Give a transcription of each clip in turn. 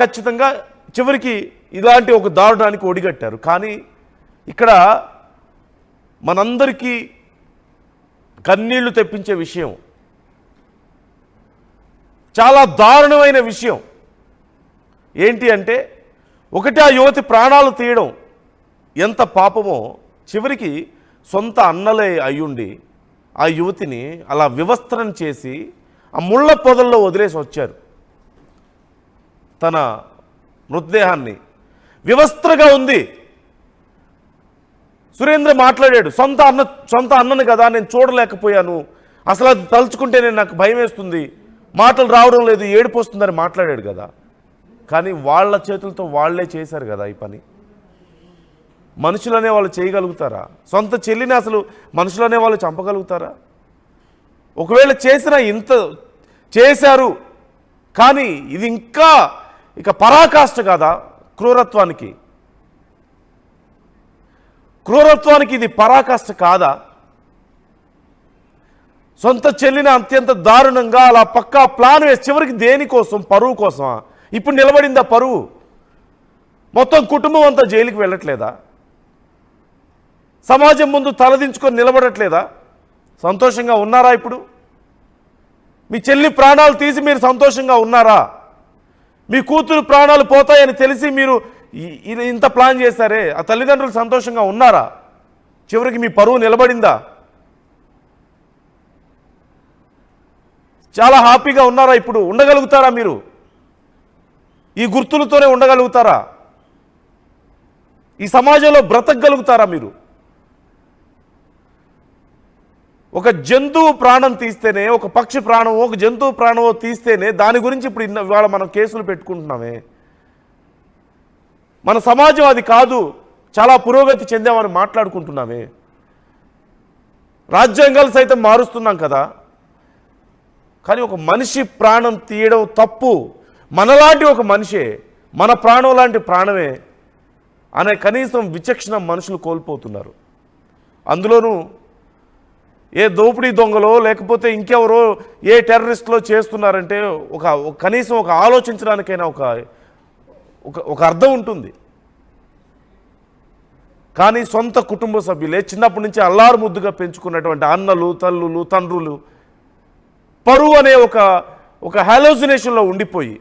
ఖచ్చితంగా చివరికి ఇలాంటి ఒక దారుణానికి ఒడిగట్టారు. కానీ ఇక్కడ మనందరికీ కన్నీళ్లు తెప్పించే విషయం, చాలా దారుణమైన విషయం ఏంటి అంటే, ఒకటి ఆ యువతి ప్రాణాలు తీయడం ఎంత పాపమో, చివరికి సొంత అన్నలే అయ్యుండి ఆ యువతిని అలా వివస్త్రం చేసి ఆ ముళ్ళ పొదల్లో వదిలేసి వచ్చారు. తన మృతదేహాన్ని వివస్త్రగా ఉంది. సురేంద్ర మాట్లాడాడు, సొంత అన్నను కదా నేను చూడలేకపోయాను, అసలు అది తలుచుకుంటేనే నాకు భయం వేస్తుంది, మాటలు రావడం లేదు, ఏడుపు వస్తుందని మాట్లాడాడు కదా. కానీ వాళ్ళ చేతులతో వాళ్లే చేశారు కదా ఈ పని. మనుషులనే వాళ్ళు చేయగలుగుతారా? సొంత చెల్లిని అసలు మనుషులనే వాళ్ళు చంపగలుగుతారా? ఒకవేళ చేసినా ఇంత చేశారు, కానీ ఇది ఇంకా ఇక పరాకాష్ట కాదా క్రూరత్వానికి? ఇది పరాకాష్ట కాదా? సొంత చెల్లిని అత్యంత దారుణంగా అలా పక్కా ప్లాన్ వేసి చివరికి దేనికోసం? పరువు కోసమా? ఇప్పుడు నిలబడిందా పరువు? మొత్తం కుటుంబం అంతా జైలుకి వెళ్ళట్లేదా? సమాజం ముందు తలదించుకొని నిలబడట్లేదా? సంతోషంగా ఉన్నారా? ఇప్పుడు మీ చెల్లి ప్రాణాలు తీసి మీరు సంతోషంగా ఉన్నారా? మీ కూతురు ప్రాణాలు పోతాయని తెలిసి మీరు ఇంత ప్లాన్ చేశారే, ఆ తల్లిదండ్రులు సంతోషంగా ఉన్నారా? చివరికి మీ పరువు నిలబడిందా? చాలా హ్యాపీగా ఉన్నారా? ఇప్పుడు ఉండగలుగుతారా? మీరు ఈ గుర్తులతోనే ఉండగలుగుతారా? ఈ సమాజంలో బ్రతకగలుగుతారా మీరు? ఒక జంతువు ప్రాణం తీస్తేనే, ఒక పక్షి ప్రాణమో ఒక జంతువు ప్రాణమో తీస్తేనే దాని గురించి ఇప్పుడు ఇవాళ మనం కేసులు పెట్టుకుంటున్నామే. మన సమాజం అది కాదు, చాలా పురోగతి చెందామని మాట్లాడుకుంటున్నామే. రాజ్యాంగాలు సైతం మారుస్తున్నాం కదా. కానీ ఒక మనిషి ప్రాణం తీయడం తప్పు. మనలాంటి ఒక మనిషే, మన ప్రాణం లాంటి ప్రాణమే అనే కనీసం విచక్షణ మనుషులు కోల్పోతున్నారు. అందులోనూ ఏ దోపిడీ దొంగలో లేకపోతే ఇంకెవరో ఏ టెర్రరిస్టులో చేస్తున్నారంటే కనీసం ఒక ఆలోచించడానికైనా ఒక అర్థం ఉంటుంది. కానీ సొంత కుటుంబ సభ్యులే, చిన్నప్పటి నుంచి అల్లారు ముద్దుగా పెంచుకున్నటువంటి అన్నలు, తల్లులు, తండ్రులు పరువు అనే ఒక హాలోజినేషన్లో ఉండిపోయి,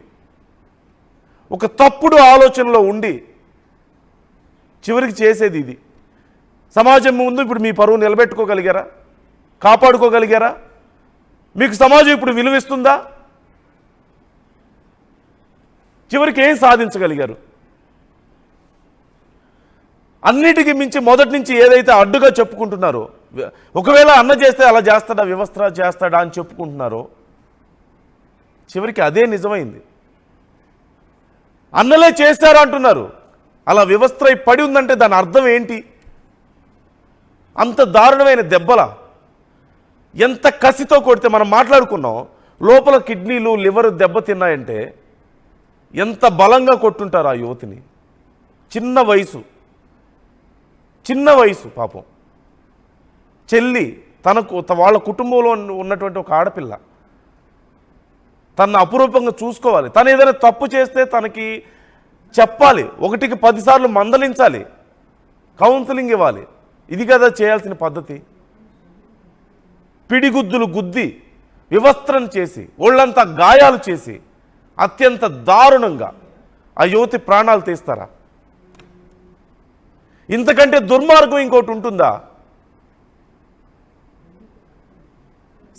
ఒక తప్పుడు ఆలోచనలో ఉండి చివరికి చేసేది ఇది. సమాజం ముందు ఇప్పుడు మీ పరువు నిలబెట్టుకోగలిగారా? కాపాడుకోగలిగారా? మీకు సమాజం ఇప్పుడు విలువిస్తుందా? చివరికి ఏం సాధించగలిగారు? అన్నిటికీ మించి మొదటి నుంచి ఏదైతే అడ్డుగా చెప్పుకుంటున్నారో, ఒకవేళ అన్న చేస్తే అలా చేస్తాడా, వ్యవస్థ చేస్తాడా అని చెప్పుకుంటున్నారో, చివరికి అదే నిజమైంది. అన్నలే చేస్తారా అంటున్నారు. అలా వ్యవస్థ పడి ఉందంటే దాని అర్థం ఏంటి? అంత దారుణమైన దెబ్బల ఎంత కసితో కొడితే, మనం మాట్లాడుకున్నాం, లోపల కిడ్నీలు లివర్ దెబ్బతిన్నాయంటే ఎంత బలంగా కొట్టుంటారు ఆ యువతిని. చిన్న వయసు పాపం. చెల్లి, వాళ్ళ కుటుంబంలో ఉన్నటువంటి ఒక ఆడపిల్ల తను అపురూపంగా చూసుకోవాలి. తను ఏదైనా తప్పు చేస్తే తనకి చెప్పాలి, 1కి 10 సార్లు మందలించాలి, కౌన్సిలింగ్ ఇవ్వాలి. ఇది కదా చేయాల్సిన పద్ధతి. పిడిగుద్దులు గుద్ది వివస్త్రం చేసి ఒళ్ళంతా గాయాలు చేసి అత్యంత దారుణంగా ఆ యువతి ప్రాణాలు తీస్తారా? ఇంతకంటే దుర్మార్గం ఇంకోటి ఉంటుందా?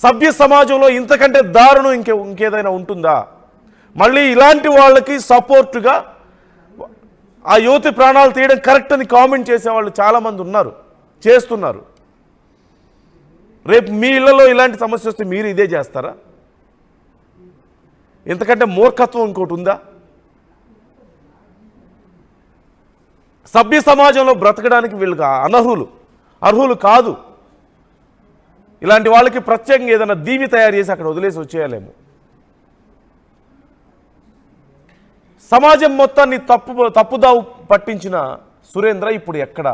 సభ్య సమాజంలో ఇంతకంటే దారుణం ఇంకేదైనా ఉంటుందా? మళ్ళీ ఇలాంటి వాళ్ళకి సపోర్టుగా ఆ యువతి ప్రాణాలు తీయడం కరెక్ట్ అని కామెంట్ చేసేవాళ్ళు చాలామంది ఉన్నారు, చేస్తున్నారు. రేపు మీ ఇళ్లలో ఇలాంటి సమస్య వస్తే మీరు ఇదే చేస్తారా? ఇంతకంటే మూర్ఖత్వం ఇంకోటి ఉందా? సభ్య సమాజంలో బ్రతకడానికి వీళ్ళకి అర్హులు కాదు. ఇలాంటి వాళ్ళకి ప్రత్యేకంగా ఏదైనా దీవి తయారు చేసి అక్కడ వదిలేసి వచ్చేయాలేమో. సమాజం మొత్తాన్ని తప్పుదావు పట్టించిన సురేంద్ర ఇప్పుడు ఎక్కడ?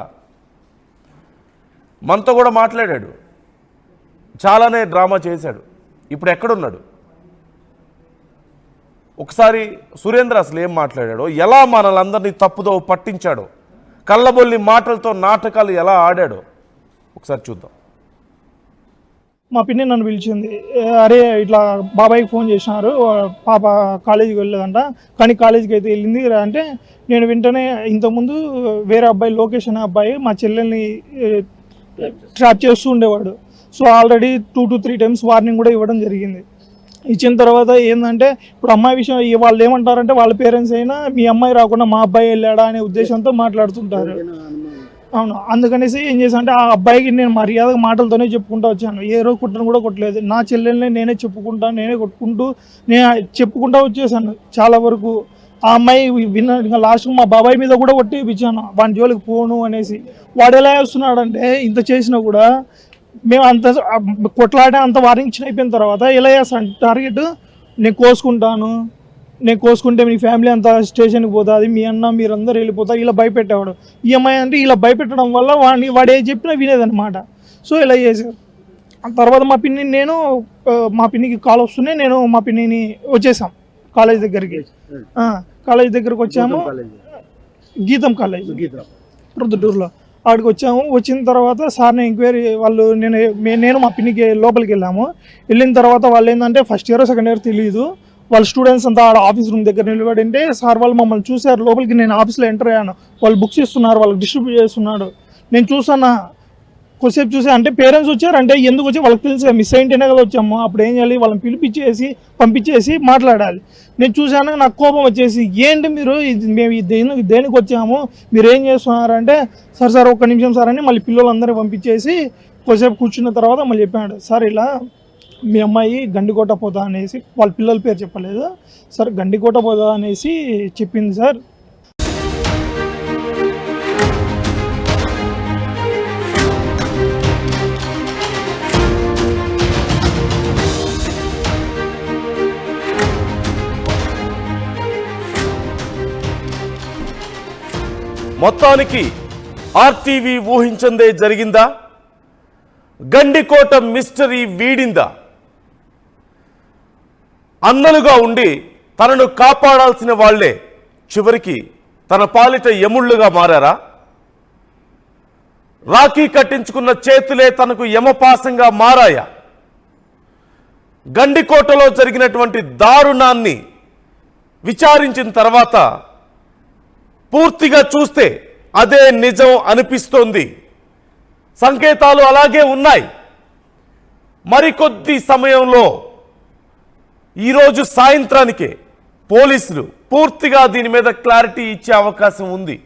మనతో కూడా మాట్లాడాడు, చాలానే డ్రామా చేశాడు. ఇప్పుడు ఎక్కడున్నాడు? ఒకసారి సురేంద్ర అసలు ఏం మాట్లాడాడో, ఎలా మనలందరినీ తప్పుదో పట్టించాడో, కళ్ళబొల్లి మాటలతో నాటకాలు ఎలా ఆడాడో ఒకసారి చూద్దాం. మా పిన్ని నన్ను పిలిచింది, అరే ఇట్లా బాబాయ్కి ఫోన్ చేసినారు, పాప కాలేజీకి వెళ్ళలేదంట, కానీ కాలేజీకి అయితే వెళ్ళింది అంటే నేను వెంటనే ఇంతకుముందు వేరే అబ్బాయి లోకేష్ అనే అబ్బాయి మా చెల్లెల్ని ట్రాప్ చేస్తూ ఉండేవాడు. So already 2 to 3 times warning కూడా ఇవ్వడం జరిగింది. ఇచ్చిన తర్వాత ఏంటంటే ఇప్పుడు అమ్మాయి విషయం వాళ్ళు ఏమంటారంటే వాళ్ళ పేరెంట్స్ అయినా మీ అమ్మాయి రాకుండా మా అబ్బాయి వెళ్ళాడా అనే ఉద్దేశంతో మాట్లాడుతుంటారు. అవును, అందుకనేసి ఏం చేశాను అంటే ఆ అబ్బాయికి నేను మర్యాదగా మాటలతోనే చెప్పుకుంటూ వచ్చాను. ఏ రోజు కుట్టను కూడా కొట్టలేదు. నా చెల్లెల్ని నేనే చెప్పుకుంటాను, నేనే కొట్టుకుంటూ నేను చెప్పుకుంటూ వచ్చేసాను చాలా వరకు. ఆ అమ్మాయి విన్న లాస్ట్ మా బాబాయ్ మీద కూడా కొట్టేపించాను, వాడి జోలికి పోను అనేసి. వాడు ఎలా చేస్తున్నాడంటే ఇంత చేసినా కూడా మేము అంత కొట్లాడే అంత వార్నింగ్ ఇచ్చిన అయిపోయిన తర్వాత ఎలా చేస్తాను టార్గెట్, నేను కోసుకుంటాను, నేను కోసుకుంటే మీ ఫ్యామిలీ అంతా స్టేషన్కి పోతుంది, మీ అన్న మీరందరూ వెళ్ళిపోతారు, ఇలా భయపెట్టేవాడు. ఈ అమ్మాయి అంటే ఇలా భయపెట్టడం వల్ల వాడు ఏ చెప్పినా వినేదన్నమాట. సో ఇలా చేశారు. తర్వాత మా పిన్నికి కాల్ వస్తూనే నేను మా పిన్నిని వచ్చేసాం కాలేజ్ దగ్గరికి. కాలేజ్ దగ్గరకు వచ్చాము, గీతం కాలేజ్ ప్రొద్దుటూరులో. అక్కడికి వచ్చాము. వచ్చిన తర్వాత సార్ని ఎంక్వైరీ వాళ్ళు నేను మా పిన్నికి లోపలికి వెళ్ళాము. వెళ్ళిన తర్వాత వాళ్ళు ఏంటంటే ఫస్ట్ ఇయర్ సెకండ్ ఇయర్ తెలియదు, వాళ్ళ స్టూడెంట్స్ అంతా ఆడ ఆఫీస్ రూమ్ దగ్గర నిలబడింటే సార్ వాళ్ళు మమ్మల్ని చూశారు. లోపలికి నేను ఆఫీస్లో ఎంటర్ అయ్యాను. వాళ్ళు బుక్స్ ఇస్తున్నారు, వాళ్ళకి డిస్ట్రిబ్యూట్ చేస్తున్నాడు. నేను చూసాను, కొద్దిసేపు చూసా. అంటే పేరెంట్స్ వచ్చారు అంటే ఎందుకు వచ్చి వాళ్ళకి తెలిసి మిస్ అయింటేనే కదా వచ్చాము. అప్పుడు ఏం చేయాలి, వాళ్ళని పిలిపించేసి పంపించేసి మాట్లాడాలి. నేను చూశాను, నాకు కోపం వచ్చేసి ఏంటి మీరు మేము దేనికి వచ్చాము, మీరు ఏం చేస్తున్నారంటే సార్ ఒక్క నిమిషం సార్ అని మళ్ళీ పిల్లలందరినీ పంపించేసి కొద్దిసేపు కూర్చున్న తర్వాత మళ్ళీ చెప్పాడు, సార్ ఇలా మీ అమ్మాయి గండికోట పోతా అనేసి, వాళ్ళ పిల్లల పేరు చెప్పలేదు సార్, గండికోట పోతా అనేసి చెప్పింది సార్. మొత్తానికి ఆర్టీవీ ఊహించందే జరిగిందా? గండికోట మిస్టరీ వీడిందా? అన్నలుగా ఉండి తనను కాపాడాల్సిన వాళ్లే చివరికి తన పాలిట యముళ్ళుగా మారారా? రాఖీ కట్టించుకున్న చేతులే తనకు యమపాసంగా మారాయా? గండికోటలో జరిగినటువంటి దారుణాన్ని విచారించిన తర్వాత పూర్తిగా చూస్తే అదే నిజం అనిపిస్తోంది. సంకేతాలు అలాగే ఉన్నాయి. మరికొద్ది సమయంలో ఈరోజు సాయంత్రానికే పోలీసులు పూర్తిగా దీని మీద క్లారిటీ ఇచ్చే అవకాశం ఉంది.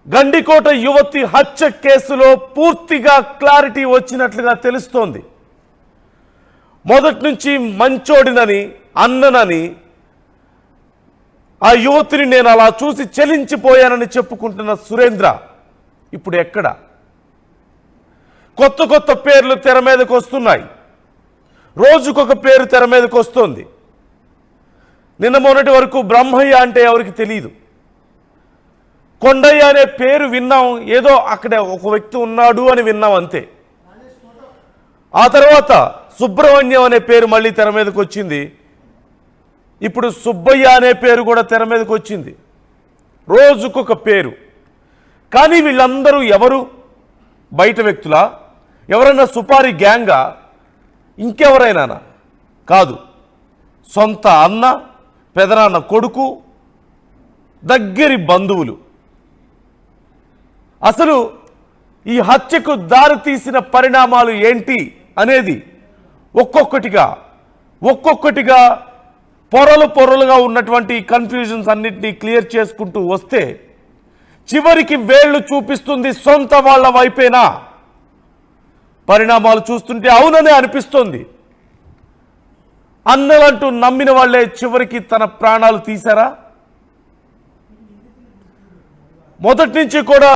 గండికోట యువతి హత్య కేసులో పూర్తిగా క్లారిటీ వచ్చినట్లుగా తెలుస్తోంది. మొదటి నుంచి మంచోడినని అన్ననని ఆ యువతిని నేను అలా చూసి చలించిపోయానని చెప్పుకుంటున్న సురేంద్ర ఇప్పుడు ఎక్కడ? కొత్త కొత్త పేర్లు తెర మీదకు వస్తున్నాయి. రోజుకొక పేరు తెర మీదకు వస్తోంది. నిన్న మొన్నటి వరకు బ్రహ్మయ్య అంటే ఎవరికి తెలియదు. కొండయ్య అనే పేరు విన్నాం, ఏదో అక్కడ ఒక వ్యక్తి ఉన్నాడు అని విన్నాం అంతే. ఆ తర్వాత సుబ్రహ్మణ్యం అనే పేరు మళ్ళీ తెర మీదకు వచ్చింది. ఇప్పుడు సుబ్బయ్య అనే పేరు కూడా తెర మీదకి వచ్చింది. రోజుకొక పేరు. కానీ వీళ్ళందరూ ఎవరు? బయట వ్యక్తులా? ఎవరైనా సుపారీ గ్యాంగా? ఇంకెవరైనా? కాదు, సొంత అన్న, పెదనాన్న కొడుకు, దగ్గరి బంధువులు. అసలు ఈ హత్యకు దారి తీసిన పరిణామాలు ఏంటి అనేది ఒక్కొక్కటిగా పొరలుగా ఉన్నటువంటి కన్ఫ్యూజన్స్ అన్నింటినీ క్లియర్ చేసుకుంటూ వస్తే చివరికి వేళ్లు చూపిస్తుంది సొంత వాళ్ళ వైపేనా? పరిణామాలు చూస్తుంటే అవుననే అనిపిస్తోంది. అన్నలంటూ నమ్మిన వాళ్ళే చివరికి తన ప్రాణాలు తీశారా? మొదటి నుంచి కూడా